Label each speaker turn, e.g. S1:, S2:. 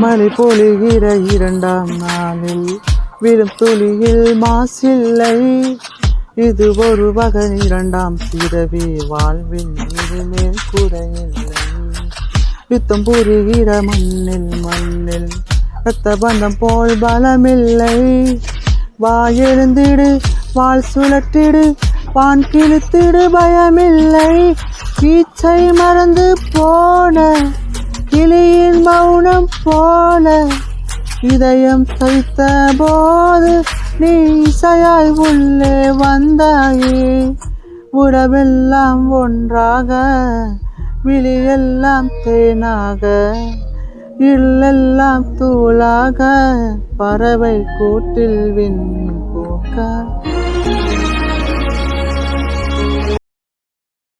S1: மழை பொழிகிற இரண்டாம் நாளில் விழும் துளியில் மாசில்லை. இது ஒரு வகை இரண்டாம் பிறவி வாழ்வில் இதுமேல் குறையில்லை. யுத்தம் புரிகிற மண்ணில் ரத்த பந்தம் போல் பலமில்லை. வாயெழுந்திடு வாழ் சுழற்றிடு வான் கிழித்திடு பயமில்லை. கீச்சை மறந்து போன கிளியின் மௌனம் போல இதயம் தைத்த போது நீ இசையாய் உள்ளே வந்தாயே. உறவெல்லாம் ஒன்றாக விழியெல்லாம் தேனாக இல்லெல்லாம் தூளாக பறவை கூட்டில் விண் போக்க